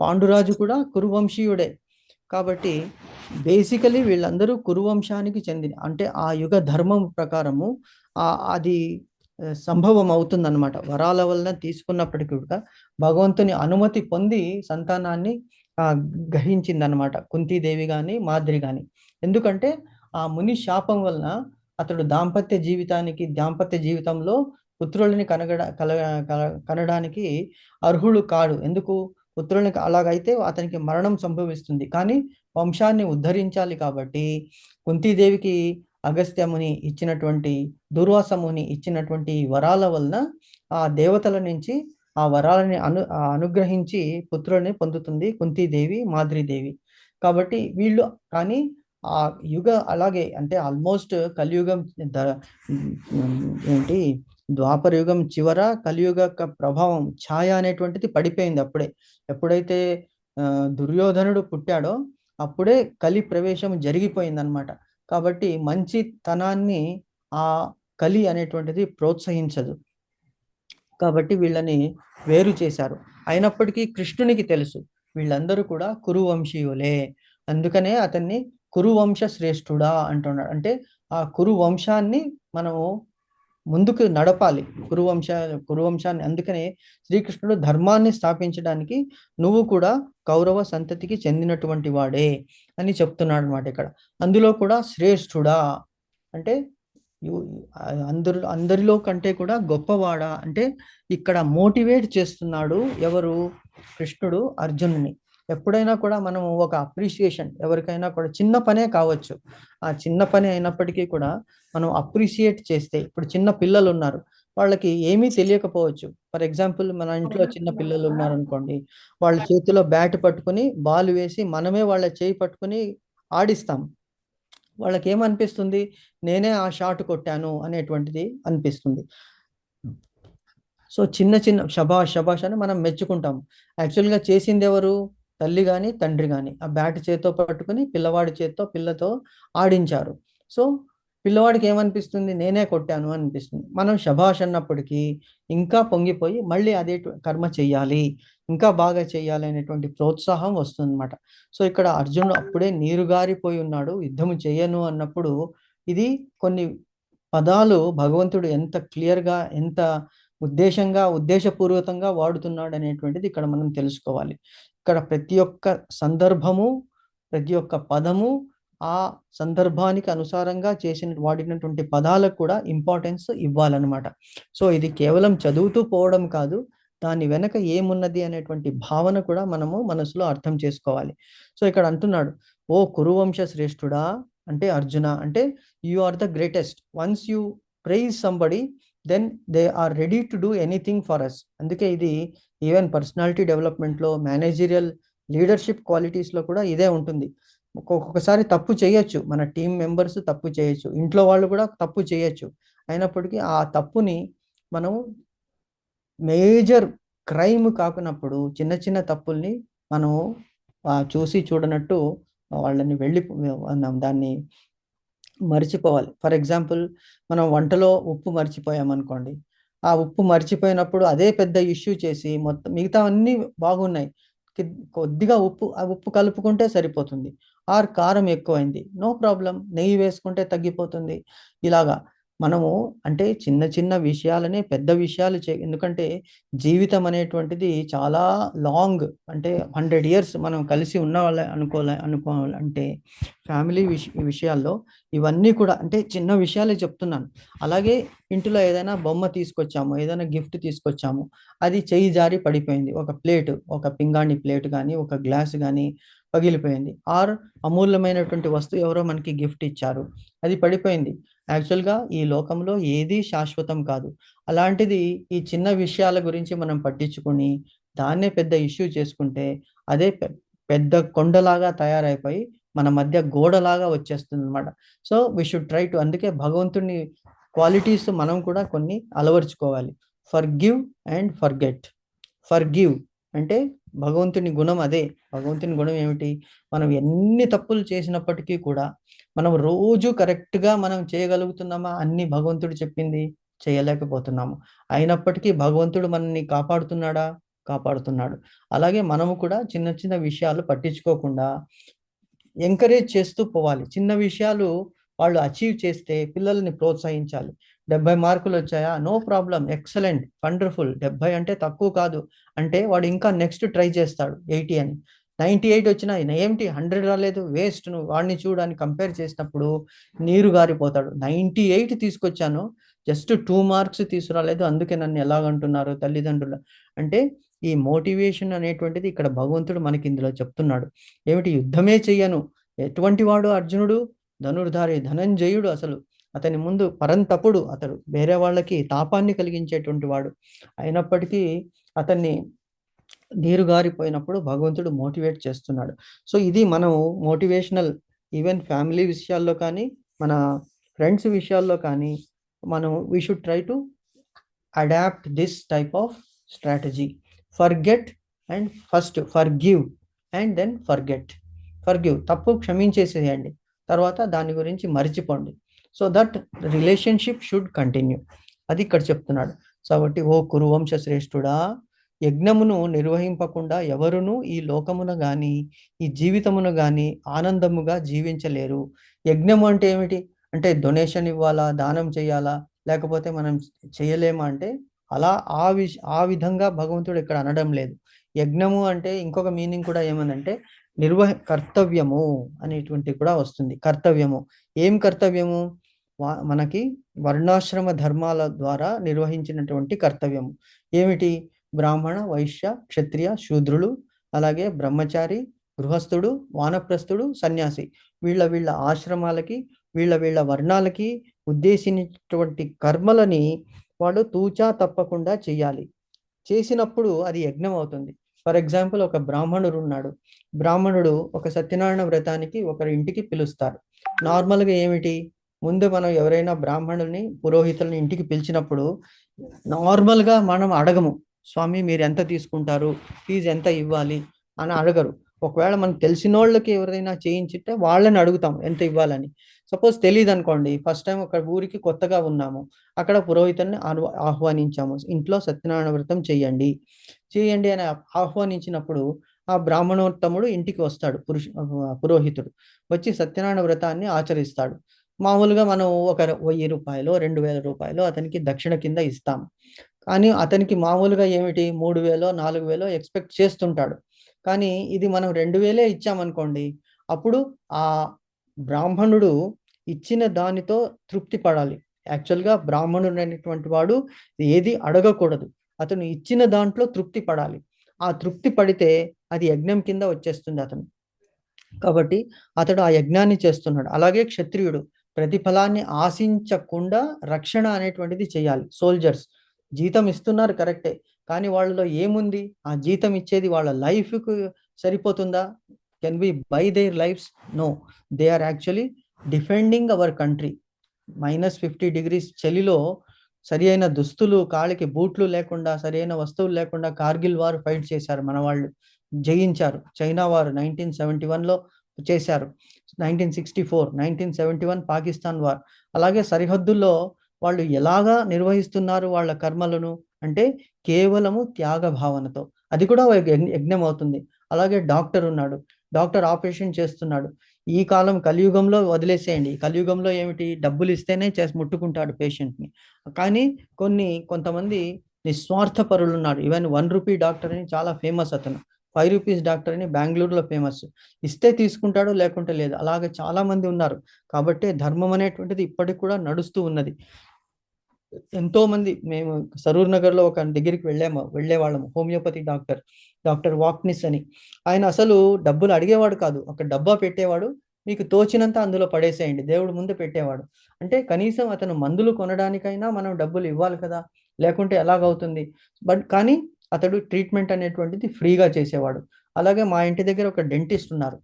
పాండురాజు కూడా కురువంశీయుడే. కాబట్టి బేసికలీ వీళ్ళందరూ కురువంశానికి చెందిన, అంటే ఆ యుగ ధర్మం ప్రకారము అది సంభవం అవుతుందన్నమాట. వరాల వలన తీసుకున్నప్పటికీ కూడా భగవంతుని అనుమతి పొంది సంతానాన్ని గ్రహించిందనమాట కుంతీదేవి కానీ మాద్రి కానీ. ఎందుకంటే ఆ ముని శాపం వలన అతడు దాంపత్య జీవితంలో పుత్రులని కనడానికి అర్హుడు కాడు. ఎందుకు? పుత్రులకి అలాగైతే అతనికి మరణం సంభవిస్తుంది. కానీ వంశాన్ని ఉద్ధరించాలి కాబట్టి కుంతీదేవికి అగస్త్యముని ఇచ్చినటువంటి, దుర్వాసముని ఇచ్చినటువంటి వరాల వలన ఆ దేవతల నుంచి ఆ వరాలని అనుగ్రహించి పుత్రుల్ని పొందుతుంది కుంతీదేవి, మాద్రీదేవి. కాబట్టి వీళ్ళు కానీ ఆ యుగ అలాగే, అంటే ఆల్మోస్ట్ కలియుగం ద్వాపర యుగం చివర కలియుగ ప్రభావం ఛాయ అనేటువంటిది పడిపోయింది అప్పుడే. ఎప్పుడైతే దుర్యోధనుడు పుట్టాడో అప్పుడే కలి ప్రవేశం జరిగిపోయిందనమాట. కాబట్టి మంచితనాన్ని ఆ కలి అనేటువంటిది ప్రోత్సహించదు. కాబట్టి వీళ్ళని వేరు చేశారు. అయినప్పటికీ కృష్ణునికి తెలుసు వీళ్ళందరూ కూడా కురువంశీయులే, అందుకనే అతన్ని కురువంశ శ్రేష్ఠుడా అంటున్నాడు. అంటే ఆ కురువంశాన్ని మనము ముందుకు నడపాలి, కురువంశాన్ని. అందుకనే శ్రీకృష్ణుడు ధర్మాన్ని స్థాపించడానికి నువ్వు కూడా కౌరవ సంతతికి చెందినటువంటి వాడే అని చెప్తున్నాడు అనమాట ఇక్కడ. అందులో కూడా శ్రేష్ఠుడా అంటే అందరిలో కంటే కూడా గొప్పవాడా అంటే ఇక్కడ మోటివేట్ చేస్తున్నాడు ఎవరు? కృష్ణుడు అర్జునుని. ఎప్పుడైనా కూడా మనం ఒక అప్రిషియేషన్ ఎవరికైనా కూడా, చిన్న పనే కావచ్చు, ఆ చిన్న పని అయినప్పటికీ కూడా మనం అప్రిషియేట్ చేస్తే, ఇప్పుడు చిన్న పిల్లలు ఉన్నారు, వాళ్ళకి ఏమీ తెలియకపోవచ్చు. ఫర్ ఎగ్జాంపుల్ మన ఇంట్లో చిన్న పిల్లలు ఉన్నారు అనుకోండి, వాళ్ళ చేతిలో బ్యాట్ పట్టుకుని బాల్ వేసి మనమే వాళ్ళ చేయి పట్టుకుని ఆడిస్తాం. వాళ్ళకి ఏమనిపిస్తుంది? నేనే ఆ షాట్ కొట్టాను అనేటువంటిది అనిపిస్తుంది. సో చిన్న చిన్న శబాష్ అని మనం మెచ్చుకుంటాం. యాక్చువల్గా చేసింది ఎవరు? తల్లి కానీ తండ్రి కానీ ఆ బ్యాట్ చేత్తో పట్టుకుని పిల్లవాడి పిల్లతో ఆడించారు. సో పిల్లవాడికి ఏమనిపిస్తుంది? నేనే కొట్టాను అనిపిస్తుంది. మనం శబాష్ అన్నప్పటికీ ఇంకా పొంగిపోయి మళ్ళీ అదే కర్మ చెయ్యాలి, ఇంకా బాగా చెయ్యాలి అనేటువంటి ప్రోత్సాహం వస్తుంది అనమాట. సో ఇక్కడ అర్జునుడు అప్పుడే నీరుగారిపోయి ఉన్నాడు, యుద్ధము చేయను అన్నప్పుడు ఇది కొన్ని పదాలు భగవంతుడు ఎంత క్లియర్గా, ఎంత ఉద్దేశపూర్వకంగా వాడుతున్నాడు అనేటువంటిది ఇక్కడ మనం తెలుసుకోవాలి. ఇక్కడ ప్రతి ఒక్క సందర్భము, ప్రతి ఒక్క పదము ఆ సందర్భానికి అనుసారంగా వాడినటువంటి పదాలకు కూడా ఇంపార్టెన్స్ ఇవ్వాలన్నమాట. సో ఇది కేవలం చదువుతూ పోవడం కాదు, దాని వెనక ఏమున్నది అనేటువంటి భావన కూడా మనము మనసులో అర్థం చేసుకోవాలి. సో ఇక్కడ అంటున్నాడు, ఓ కురువంశ శ్రేష్ఠుడా అంటే అర్జున, అంటే you are the greatest. Once you praise somebody then they are ready to do anything for us. అందుకే ఇది ఈవెన్ పర్సనాలిటీ డెవలప్మెంట్లో, మేనేజరియల్ లీడర్షిప్ క్వాలిటీస్లో కూడా ఇదే ఉంటుంది. ఒక్కొక్కసారి తప్పు చేయొచ్చు, మన టీం మెంబర్స్ తప్పు చేయొచ్చు, ఇంట్లో వాళ్ళు కూడా తప్పు చేయొచ్చు. అయినప్పటికీ ఆ తప్పుని మనం మేజర్ క్రైమ్ కాకున్నప్పుడు చిన్న చిన్న తప్పుల్ని మనం చూసి చూడనట్టు వాళ్ళని దాన్ని మర్చిపోవాలి. ఫర్ ఎగ్జాంపుల్, మనం వంటలో ఉప్పు మర్చిపోయామనుకోండి, ఆ ఉప్పు మర్చిపోయినప్పుడు అదే పెద్ద ఇష్యూ చేసి మొత్తం మిగతా అన్నీ బాగున్నాయి, కొద్దిగా ఉప్పు కలుపుకుంటే సరిపోతుంది. ఆర్ కారం ఎక్కువైంది, నో ప్రాబ్లం, నెయ్యి వేసుకుంటే తగ్గిపోతుంది. ఇలాగా మనము అంటే చిన్న చిన్న విషయాలనే పెద్ద విషయాలు ఎందుకంటే జీవితం అనేటువంటిది చాలా లాంగ్, అంటే 100 years మనం కలిసి ఉన్న వాళ్ళే అనుకోవాలంటే ఫ్యామిలీ విషయాల్లో ఇవన్నీ కూడా అంటే చిన్న విషయాలే చెప్తున్నాను. అలాగే ఇంటిలో ఏదైనా బొమ్మ తీసుకొచ్చాము, ఏదైనా గిఫ్ట్ తీసుకొచ్చాము, అది చెయ్యి జారి పడిపోయింది, ఒక ప్లేట్, ఒక పింగాణి ప్లేట్ కానీ ఒక గ్లాస్ కానీ పగిలిపోయింది, ఆర్ అమూల్యమైనటువంటి వస్తువు ఎవరో మనకి గిఫ్ట్ ఇచ్చారు, అది పడిపోయింది. యాక్చువల్గా ఈ లోకంలో ఏదీ శాశ్వతం కాదు. అలాంటిది ఈ చిన్న విషయాల గురించి మనం పట్టించుకొని దాన్నే పెద్ద ఇష్యూ చేసుకుంటే అదే పెద్ద కొండలాగా తయారైపోయి మన మధ్య గోడలాగా వచ్చేస్తుంది అనమాట. So we should try to, అందుకే భగవంతుని క్వాలిటీస్ మనం కూడా కొన్ని అలవర్చుకోవాలి. Forgive and forget. ఫర్గివ్ అంటే భగవంతుని గుణం అదే. భగవంతుని గుణం ఏమిటి? మనం ఎన్ని తప్పులు చేసినప్పటికీ కూడా మనం రోజు కరెక్ట్గా మనం చేయగలుగుతున్నామా? అన్ని భగవంతుడు చెప్పింది చేయలేకపోతున్నాము. అయినప్పటికీ భగవంతుడు మనల్ని కాపాడుతున్నాడా? కాపాడుతున్నాడు. అలాగే మనము కూడా చిన్న చిన్న విషయాలు పట్టించుకోకుండా ఎంకరేజ్ చేస్తూ పోవాలి. చిన్న విషయాలు వాళ్ళు అచీవ్ చేస్తే పిల్లల్ని ప్రోత్సహించాలి. 70 మార్కులు వచ్చాయా? No problem, excellent, wonderful. 70 అంటే తక్కువ కాదు, అంటే వాడు ఇంకా నెక్స్ట్ ట్రై చేస్తాడు 80 అని. 98 వచ్చినా ఏమిటి 100 రాలేదు, వేస్ట్, నువ్వు వాడిని చూడని కంపేర్ చేసినప్పుడు నీరు గారిపోతాడు. 98 తీసుకొచ్చాను, జస్ట్ 2 మార్క్స్ తీసుకురాలేదు, అందుకే నన్ను ఎలాగంటున్నారు తల్లిదండ్రులు అంటే. ఈ మోటివేషన్ అనేటువంటిది ఇక్కడ భగవంతుడు మనకి ఇందులో చెప్తున్నాడు. ఏమిటి? యుద్ధమే చెయ్యను. ఎటువంటి వాడు అర్జునుడు? ధనుర్ధారి ధనంజయుడు. అసలు అతని ముందు పరంతపుడు, అతడు వేరే వాళ్ళకి తాపాన్ని కలిగించేటువంటి వాడు. అయినప్పటికీ అతన్ని నీరుగారిపోయినప్పుడు భగవంతుడు మోటివేట్ చేస్తున్నాడు. సో ఇది మనం మోటివేషనల్, ఈవెన్ ఫ్యామిలీ విషయాల్లో కానీ మన ఫ్రెండ్స్ విషయాల్లో కానీ మనం we should try to adapt this type of strategy. Forget and first forgive and then forget. Forgive, తప్పు క్షమించేసేయండి, తర్వాత దాని గురించి మర్చిపోండి. So that relationship should continue. అది ఇక్కడ చెప్తున్నాడు. కాబట్టి ఓ కురువంశ శ్రేష్ఠుడా, యజ్ఞమును నిర్వహింపకుండా ఎవరునూ ఈ లోకమున గాని ఈ జీవితమును గాని ఆనందముగా జీవించలేరు. యజ్ఞము అంటే ఏమిటి? అంటే డొనేషన్ ఇవ్వాలా, దానం చేయాలా, లేకపోతే మనం చేయలేమా అంటే అలా ఆ విధంగా భగవంతుడు ఇక్కడ అనడం లేదు. యజ్ఞము అంటే ఇంకొక మీనింగ్ కూడా ఏమనంటే కర్తవ్యము అనేటువంటి కూడా వస్తుంది. కర్తవ్యము, ఏం కర్తవ్యము? మనకి వర్ణాశ్రమ ధర్మాల ద్వారా నిర్వహించినటువంటి కర్తవ్యము ఏమిటి? బ్రాహ్మణ, వైశ్య, క్షత్రియ, శూద్రులు, అలాగే బ్రహ్మచారి, గృహస్థుడు, వానప్రస్థుడు, సన్యాసి, వీళ్ళ ఆశ్రమాలకి వీళ్ళ వర్ణాలకి ఉద్దేశించినటువంటి కర్మలని వాడు తూచా తప్పకుండా చెయ్యాలి. చేసినప్పుడు అది యజ్ఞం అవుతుంది. ఫర్ ఎగ్జాంపుల్, ఒక బ్రాహ్మణుడు ఉన్నాడు. బ్రాహ్మణుడు ఒక సత్యనారాయణ వ్రతానికి ఒకరి ఇంటికి పిలుస్తారు. నార్మల్గా ఏమిటి? ముందు మనం ఎవరైనా బ్రాహ్మణుల్ని, పురోహితుల్ని ఇంటికి పిలిచినప్పుడు నార్మల్గా మనం అడగము, స్వామి మీరు ఎంత తీసుకుంటారు, ఫీజు ఎంత ఇవ్వాలి అని అడగరు. ఒకవేళ మనకు తెలిసిన వాళ్ళకి ఎవరైనా చేయించితే వాళ్ళని అడుగుతాం ఎంత ఇవ్వాలని. సపోజ్ తెలియదు అనుకోండి, ఫస్ట్ టైం ఒక ఊరికి కొత్తగా ఉన్నాము, అక్కడ పురోహితుల్ని ఆహ్వానించాము, ఇంట్లో సత్యనారాయణ వ్రతం చేయండి అని ఆహ్వానించినప్పుడు ఆ బ్రాహ్మణోత్తముడు ఇంటికి వస్తాడు, పురోహితుడు వచ్చి సత్యనారాయణ వ్రతాన్ని ఆచరిస్తాడు. మామూలుగా మనం ఒక 1000 రూపాయలు 2000 రూపాయలు అతనికి దక్షిణ కింద ఇస్తాం. కానీ అతనికి మామూలుగా ఏమిటి 3000 4000 ఎక్స్పెక్ట్ చేస్తుంటాడు. కానీ ఇది మనం 2000 ఇచ్చామనుకోండి, అప్పుడు ఆ బ్రాహ్మణుడు ఇచ్చిన దానితో తృప్తి పడాలి. యాక్చువల్గా బ్రాహ్మణుడు అనేటువంటి వాడు ఏది అడగకూడదు, అతను ఇచ్చిన దాంట్లో తృప్తి పడాలి. ఆ తృప్తి పడితే అది యజ్ఞం కింద వచ్చేస్తుంది అతను. కాబట్టి అతడు ఆ యజ్ఞాన్ని చేస్తున్నాడు. అలాగే క్షత్రియుడు ప్రతిఫలాన్ని ఆశించకుండా రక్షణ అనేటువంటిది చేయాలి. సోల్జర్స్ జీతం ఇస్తున్నారు కరెక్టే, కానీ వాళ్ళలో ఏముంది? ఆ జీతం ఇచ్చేది వాళ్ళ లైఫ్‌కు సరిపోతుందా? Can we buy their lives? No. They are actually defending our country. -50 చలిలో సరి అయిన దుస్తులు, కాళ్ళకి బూట్లు లేకుండా, సరైన వస్తువులు లేకుండా కార్గిల్ వార్ ఫైట్ చేశారు మన వాళ్ళు. జయించారు. చైనా వార్ 1971లో చేశారు. 1964, 1971 పాకిస్తాన్ వార్. అలాగే సరిహద్దుల్లో వాళ్ళు ఎలాగా నిర్వహిస్తున్నారు వాళ్ళ కర్మలను అంటే కేవలము త్యాగ భావనతో. అది కూడా ఒక యజ్ఞం అవుతుంది. అలాగే డాక్టర్ ఉన్నాడు. డాక్టర్ ఆపరేషన్ చేస్తున్నాడు. ఈ కాలం కలియుగంలో వదిలేసేయండి. కలియుగంలో ఏమిటి? డబ్బులు ఇస్తేనే ముట్టుకుంటాడు పేషెంట్‌ని. కానీ కొంతమంది నిస్వార్థ పరులున్నారు. ఈవెన్ ₹1 డాక్టర్ అని చాలా ఫేమస్ అతను. ₹5 డాక్టర్ అని బెంగుళూరులో ఫేమస్. ఇస్తే తీసుకుంటాడు, లేకుంటే లేదు. అలాగే చాలా మంది ఉన్నారు. కాబట్టే ధర్మం అనేటువంటిది ఇప్పటికి కూడా నడుస్తూ ఉన్నది. ఎంతో మంది మేము సరూర్ నగర్‌లో ఒక దగ్గరికి వెళ్ళేవాళ్ళము. Homeopathy doctor. డాక్టర్ వాక్నిస్ అని. ఆయన అసలు డబ్బులు అడిగేవాడు కాదు. ఒక డబ్బా పెట్టేవాడు. మీకు తోచినంత అందులో పడేసేయండి. దేవుడి ముందు పెట్టేవాడు. అంటే కనీసం అతను మందులు కొనడానికైనా మనం డబ్బులు ఇవ్వాలి కదా! లేకుంటే ఎలాగవుతుంది? కానీ అతడు ట్రీట్మెంట్ అనేటువంటిది ఫ్రీగా చేసేవాడు. అలాగే మా ఇంటి దగ్గర ఒక డెంటిస్ట్ ఉన్నారు.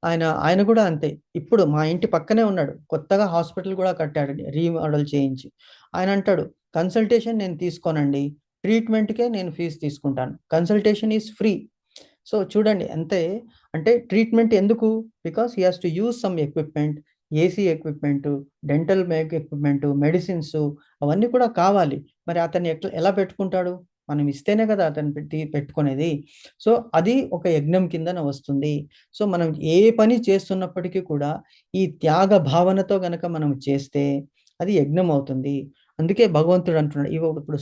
ఆయన ఆయన కూడా అంతే. ఇప్పుడు మా ఇంటి పక్కనే ఉన్నాడు. కొత్తగా హాస్పిటల్ కూడా కట్టాడు రీమోడల్ చేయించి. ఆయన అంటాడు, "కన్సల్టేషన్ నేను తీసుకోనండి. ట్రీట్మెంట్‌కే నేను ఫీజ్ తీసుకుంటాను. Consultation is free." సో చూడండి అంటే ట్రీట్మెంట్ ఎందుకు? Because he has to use some equipment, AC equipment, dental equipment, medicines అవన్నీ కూడా కావాలి. మరి అతను ఎలా పెట్టుకుంటాడు? మనం ఇస్తేనే కదా అతను పెట్టుకునేది. సో అది ఒక యజ్ఞం కిందన వస్తుంది. సో మనం ఏ పని చేస్తున్నప్పటికీ కూడా ఈ త్యాగ భావనతో గనక మనం చేస్తే అది యజ్ఞం అవుతుంది. అందుకే భగవంతుడు అంటున్నాడు. ఇప్పుడు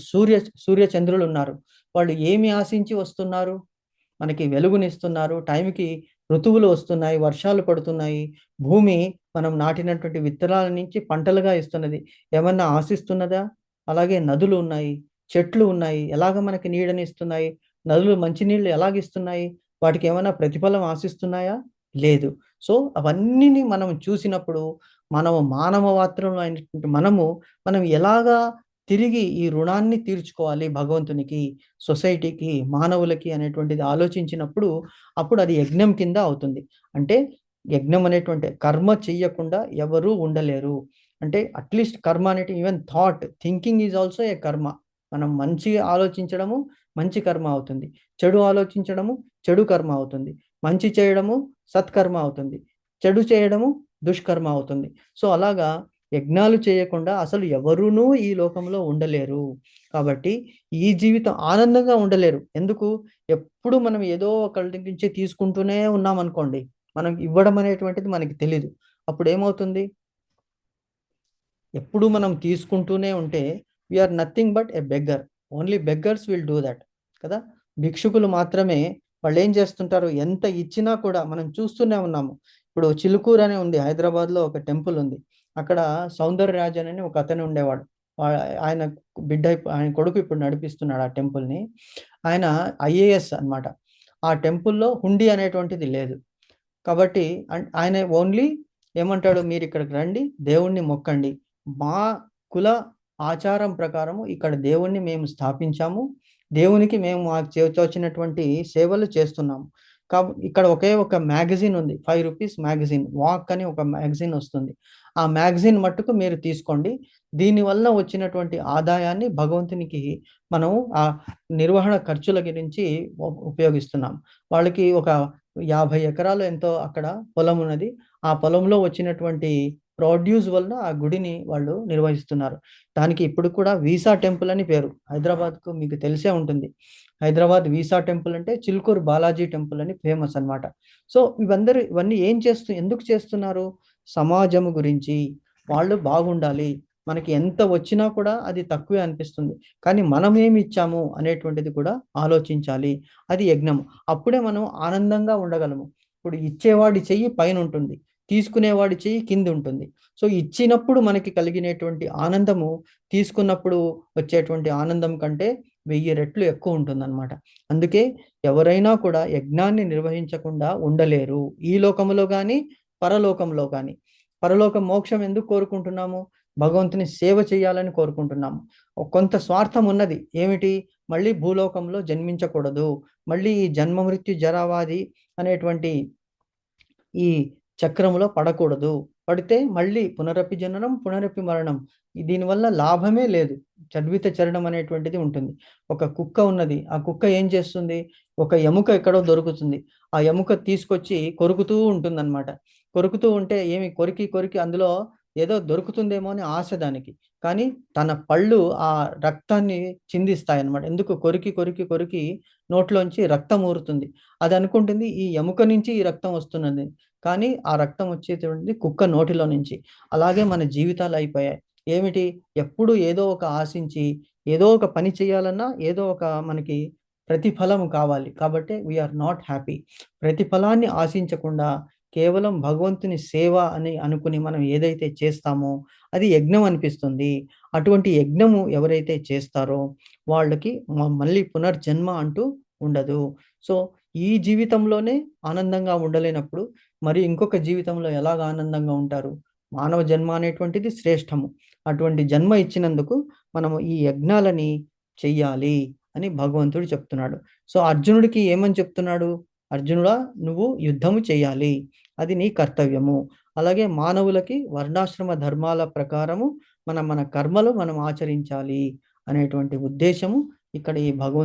సూర్య చంద్రులు ఉన్నారు. వాళ్ళు ఏమి ఆశించి వస్తున్నారు? మనకి వెలుగునిస్తున్నారు. టైంకి ఋతువులు వస్తున్నాయి. వర్షాలు పడుతున్నాయి. భూమి మనం నాటినటువంటి విత్తనాల నుంచి పంటలుగా ఇస్తున్నది. ఏమన్నా ఆశిస్తున్నదా? అలాగే నదులు ఉన్నాయి. చెట్లు ఉన్నాయి. ఎలాగ మనకి నీడనిస్తున్నాయి? నదులు మంచినీళ్ళు ఎలాగిస్తున్నాయి? వాటికేమన్నా ప్రతిఫలం ఆశిస్తున్నాయా? లేదు. సో, అవన్నీని మనం చూసినప్పుడు మనము మానవ మాత్రులం అయినటువంటి మనం ఎలాగా తిరిగి ఈ రుణాన్ని తీర్చుకోవాలి భగవంతునికి, సొసైటీకి, మానవులకి అనేటువంటిది ఆలోచించినప్పుడు అప్పుడు అది యజ్ఞం కింద అవుతుంది. అంటే యజ్ఞం అనేటువంటి కర్మ చెయ్యకుండా ఎవరు ఉండలేరు. అంటే అట్‌లీస్ట్ కర్మ అనేటి even thinking is also a కర్మ. మనం మంచిగా ఆలోచించడము మంచి కర్మ అవుతుంది. చెడు ఆలోచించడము చెడు కర్మ అవుతుంది. మంచి చేయడము సత్కర్మ అవుతుంది. చెడు చేయడము దుష్కర్మ అవుతుంది. సో, అలాగా యజ్ఞాలు చేయకుండా అసలు ఎవరునూ ఈ లోకంలో ఉండలేరు. కాబట్టి ఈ జీవితం ఆనందంగా ఉండలేరు. ఎందుకు? ఎప్పుడు మనం ఏదో ఒకళ్ళ దగ్గర నుంచి తీసుకుంటూనే ఉన్నామనుకోండి, మనం ఇవ్వడం అనేటువంటిది మనకి తెలీదు. అప్పుడేమవుతుంది? ఎప్పుడు మనం తీసుకుంటూనే ఉంటే we are nothing but a beggar. Only beggars will do that కదా! భిక్షుకులు మాత్రమే వాళ్ళేం చేస్తుంటారు, ఎంత ఇచ్చినా కూడా మనం చూస్తూనే ఉన్నాము. ఇప్పుడు చిలుకూరు అని ఉంది. హైదరాబాద్‌లో ఒక టెంపుల్ ఉంది. అక్కడ సౌందరరాజన్ అని ఒక అతను ఉండేవాడు. ఆయన ఆయన కొడుకు ఇప్పుడు నడిపిస్తున్నాడు ఆ టెంపుల్‌ని. ఆయన ఐఏఎస్ అన్నమాట. ఆ టెంపుల్‌లో హుండీ అనేటువంటిది లేదు. కాబట్టి ఆయన ఓన్లీ ఏమంటాడు, మీరిక్కడికి రండి, దేవుడిని మొక్కండి. మా కుల ఆచారం ప్రకారము ఇక్కడ దేవుడిని మేము స్థాపించాము. దేవునికి మేము మాకు తోచినటువంటి సేవలు చేస్తున్నాము. ఇక్కడ ఒకే ఒక మ్యాగజైన్ ఉంది. ₹5 మ్యాగజైన్. వాక్ అని ఒక మ్యాగజైన్ వస్తుంది. ఆ మ్యాగజైన్ మట్టుకు మీరు తీసుకోండి. దీనివల్ల వచ్చినటువంటి ఆదాయాన్ని భగవంతునికి మనం ఆ నిర్వహణ ఖర్చుల గురించి ఉపయోగిస్తున్నాం. వాళ్ళకి ఒక 50 ఎకరాలు ఎంతో అక్కడ పొలం ఉన్నది. ఆ పొలంలో వచ్చినటువంటి ప్రొడ్యూస్ వలన ఆ గుడిని వాళ్ళు నిర్వహిస్తున్నారు. దానికి ఇప్పుడు కూడా వీసా టెంపుల్ అని పేరు. హైదరాబాద్‌కు మీకు తెలిసే ఉంటుంది. హైదరాబాద్ వీసా టెంపుల్ అంటే చిలుకూరు బాలాజీ టెంపుల్ అని ఫేమస్ అన్నమాట. సో, ఇవన్నీ ఎందుకు చేస్తున్నారు? సమాజం గురించి. వాళ్ళు బాగుండాలి. మనకి ఎంత వచ్చినా కూడా అది తక్కువే అనిపిస్తుంది. కానీ మనమేమి ఇచ్చాము అనేటువంటిది కూడా ఆలోచించాలి. అది యజ్ఞం. అప్పుడే మనం ఆనందంగా ఉండగలము. ఇప్పుడు ఇచ్చేవాడి చెయ్యి పైనుంటుంది. తీసుకునేవాడి చెయ్యి కిందుంటుంది. సో, ఇచ్చినప్పుడు మనకి కలిగినటువంటి ఆనందము, తీసుకున్నప్పుడు వచ్చేటువంటి ఆనందం కంటే 1000 రెట్లు ఎక్కువుంటుందనమాట. అందుకే ఎవరైనా కూడా యజ్ఞాన్ని నిర్వహించకుండా ఉండలేరు. ఈ లోకంలో గాని, పరలోకంలో గాని. పరలోక మోక్షం ఎందుకు కోరుకుంటున్నాము? భగవంతుని సేవ చేయాలని కోరుకుంటున్నాము. కొంత స్వార్థం ఉన్నది. ఏమిటి? మళ్ళీ భూలోకంలో జన్మించకూడదు. మళ్ళీ ఈ జన్మ మృత్యు జరావాది అనేటువంటి ఈ చక్రములో పడకూడదు. పడితే మళ్ళీ పునరపి జననం, పునరపి మరణం. దీనివల్ల లాభమే లేదు. చడ్విత చరణం అనేటువంటిది ఉంటుంది. ఒక కుక్క ఉన్నది. ఆ కుక్క ఏం చేస్తుంది? ఒక ఎముక ఎక్కడో దొరుకుతుంది. ఆ ఎముక తీసుకొచ్చి కొరుకుతూ ఉంటుందన్నమాట. కొరుకుతూ ఉంటే ఏమి కొరికి అందులో ఏదో దొరుకుతుందేమో అని ఆశ దానికి. కానీ తన పళ్ళు ఆ రక్తాన్ని చిందిస్తాయన్నమాట. ఎందుకు? కొరికి నోట్లోంచి రక్తం ఊరుతుంది. అది అనుకుంటుంది ఈ ఎముక నుంచి ఈ రక్తం వస్తున్నది. కానీ ఆ రక్తం వచ్చేటువంటిది కుక్క నోటిలో నుంచి. అలాగే మన జీవితాలు అయిపోయాయి. ఏమిటి? ఎప్పుడు ఏదో ఒక ఆశించి, ఏదో ఒక పని చేయాలన్నా ఏదో ఒక మనకి ప్రతిఫలం కావాలి. కాబట్టి వీఆర్ నాట్ హ్యాపీ. ప్రతిఫలాన్ని ఆశించకుండా కేవలం భగవంతుని సేవ అని అనుకుని మనం ఏదైతే చేస్తామో అది యజ్ఞం అనిపిస్తుంది. అటువంటి యజ్ఞము ఎవరైతే చేస్తారో వాళ్ళకి మళ్ళీ పునర్జన్మ అంటూ ఉండదు. సో, ఈ జీవితంలోనే ఆనందంగా ఉండలేనప్పుడు మరి ఇంకొక జీవితంలో ఎలాగ ఆనందంగా ఉంటారు? మానవ జన్మ అనేటువంటిది శ్రేష్టము. అటువంటి జన్మ ఇచ్చినందుకు మనము ఈ యజ్ఞాలని చెయ్యాలి అని భగవంతుడు చెప్తున్నాడు. సో, అర్జునుడికి ఏమని చెప్తున్నాడు? అర్జునుడా, నువ్వు యుద్ధము చేయాలి. అది నీ కర్తవ్యము. అలాగే మానవులకి వర్ణాశ్రమ ధర్మాల ప్రకారము మన కర్మలు మనం ఆచరించాలి అనేటువంటి ఉద్దేశము ఇక్కడ ఈ